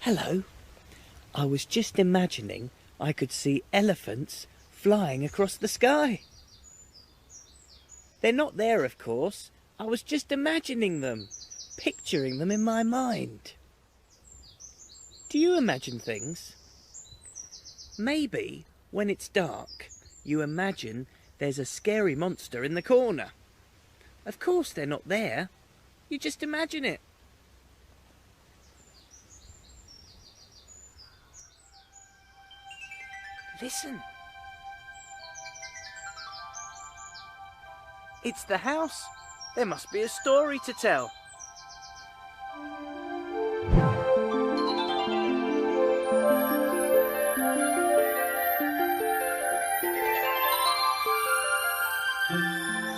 Hello. I was just imagining I could see elephants flying across the sky. They're not there, of course. I was just imagining them, picturing them in my mind. Do you imagine things? Maybe when it's dark, you imagine there's a scary monster in the corner. Of course they're not there. You just imagine it. Listen. It's the house. There must be a story to tell.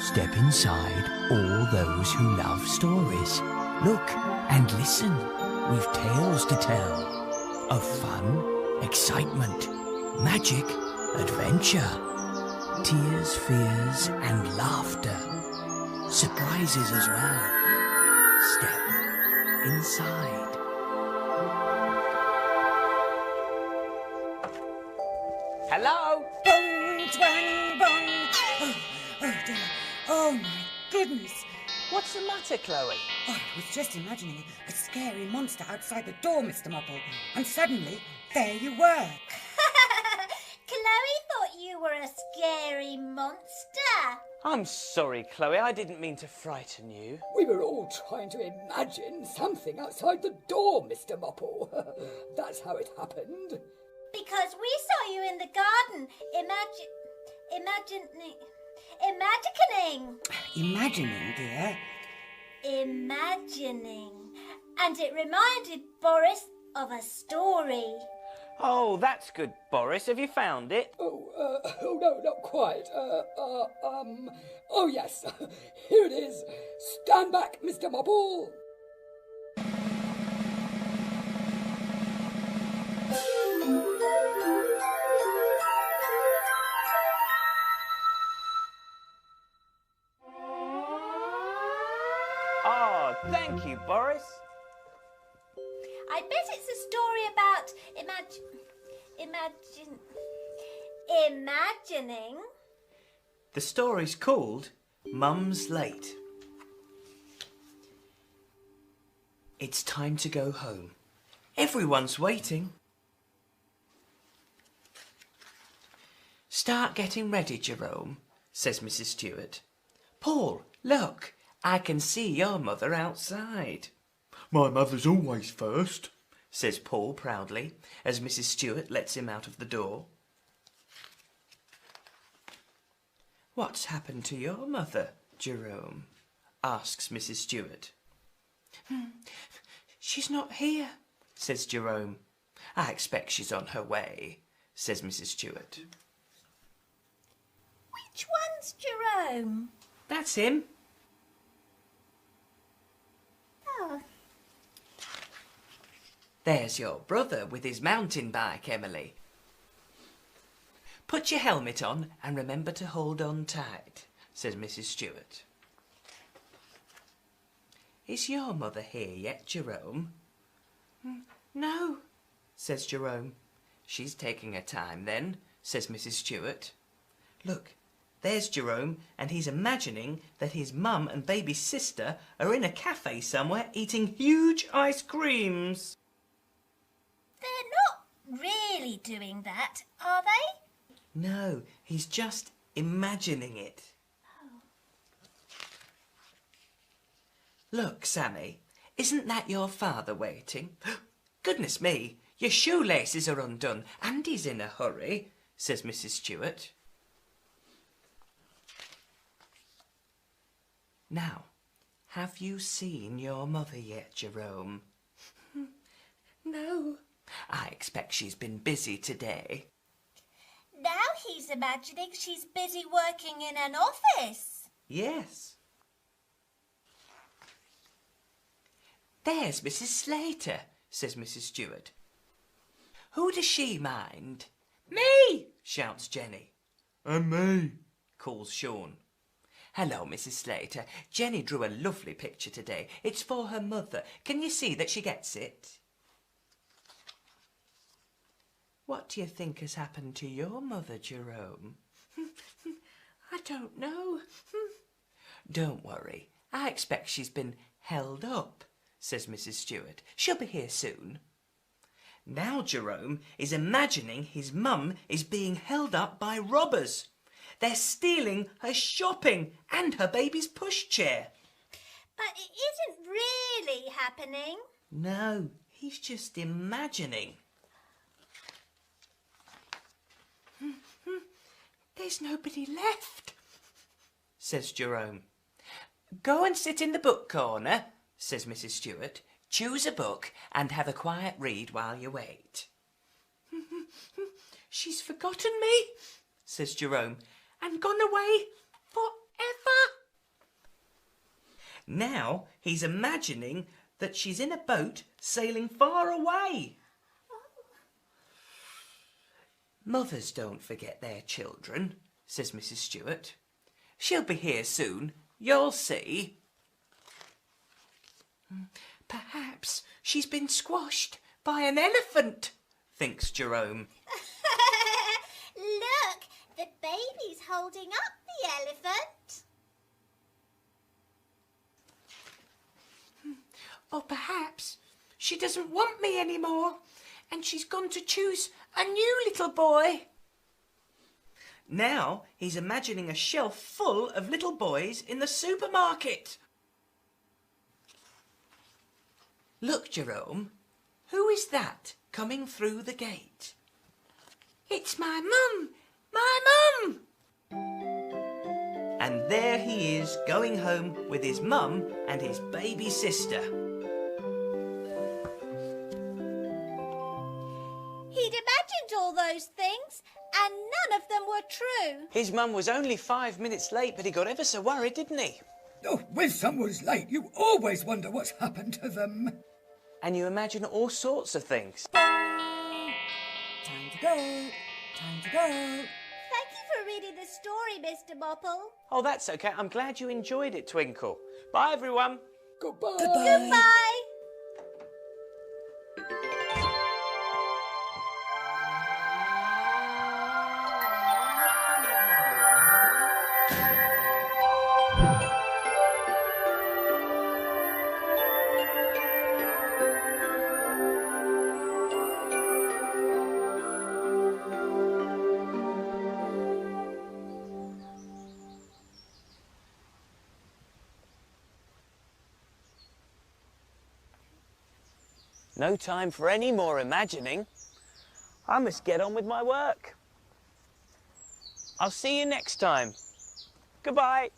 Step inside all those who love stories. Look and listen. We've tales to tell of fun, excitement, magic, adventure, tears, fears and laughter. Surprises as well. Step inside. Hello? Bong, twang, bong. Oh dear. Oh my goodness. What's the matter, Chloe? Oh, I was just imagining a scary monster outside the door, Mr. Mopple. And suddenly, there you were. Chloe thought you were a scary monster. I'm sorry, Chloe. I didn't mean to frighten you. We were all trying to imagine something outside the door, Mr. Mopple. That's how it happened. Because we saw you in the garden, Imagining, dear. Imagining. And it reminded Boris of a story. Oh, that's good, Boris. Have you found it? Oh no, not quite. Oh yes, here it is. Stand back, Mr. Mopple. Oh, thank you, Boris. I bet it's a story about imagining. The story's called Mum's Late. It's time to go home. Everyone's waiting. Start getting ready, Jerome, says Mrs. Stewart. Paul, look, I can see your mother outside. My mother's always first, says Paul proudly, as Mrs. Stewart lets him out of the door. What's happened to your mother, Jerome? Asks Mrs. Stewart. She's not here, says Jerome. I expect she's on her way, says Mrs. Stewart. Which one's Jerome? That's him. Oh. There's your brother with his mountain bike, Emily. Put your helmet on and remember to hold on tight, says Mrs. Stewart. Is your mother here yet, Jerome? No, says Jerome. She's taking her time then, says Mrs. Stewart. Look, there's Jerome, and he's imagining that his mum and baby sister are in a cafe somewhere eating huge ice creams. They're not really doing that, are they? No, he's just imagining it. Oh. Look, Sammy, isn't that your father waiting? Goodness me, your shoelaces are undone and he's in a hurry, says Mrs. Stewart. Now, have you seen your mother yet, Jerome? No. I expect she's been busy today. Now he's imagining she's busy working in an office. Yes. There's Mrs. Slater, says Mrs. Stewart. Who does she mind? Me, shouts Jenny. and me. Calls Sean. Hello, Mrs. Slater. Jenny drew a lovely picture today. It's for her mother. Can you see that she gets it? What do you think has happened to your mother, Jerome? I don't know. Don't worry. I expect she's been held up, says Mrs. Stewart. She'll be here soon. Now Jerome is imagining his mum is being held up by robbers. They're stealing her shopping and her baby's pushchair. But it isn't really happening. No, he's just imagining. There's nobody left, says Jerome. Go and sit in the book corner, says Mrs. Stewart. Choose a book and have a quiet read while you wait. She's forgotten me, says Jerome, and gone away forever. Now he's imagining that she's in a boat sailing far away. Mothers don't forget their children, says Mrs. Stewart. She'll be here soon, you'll see. Perhaps she's been squashed by an elephant, thinks Jerome. Look, the baby's holding up the elephant. Or perhaps she doesn't want me anymore and she's gone to choose a new little boy. Now he's imagining a shelf full of little boys in the supermarket. Look, Jerome, who is that coming through the gate? It's my mum! My mum! And there he is, going home with his mum and his baby sister. He'd imagined all those things, and none of them were true. His mum was only 5 minutes late, but he got ever so worried, didn't he? Oh, when someone's late, you always wonder what's happened to them. And you imagine all sorts of things. Time to go. Time to go. Thank you for reading the story, Mr. Mopple. Oh, that's okay. I'm glad you enjoyed it, Twinkle. Bye, everyone. Goodbye. Goodbye. No time for any more imagining. I must get on with my work. I'll see you next time. Goodbye.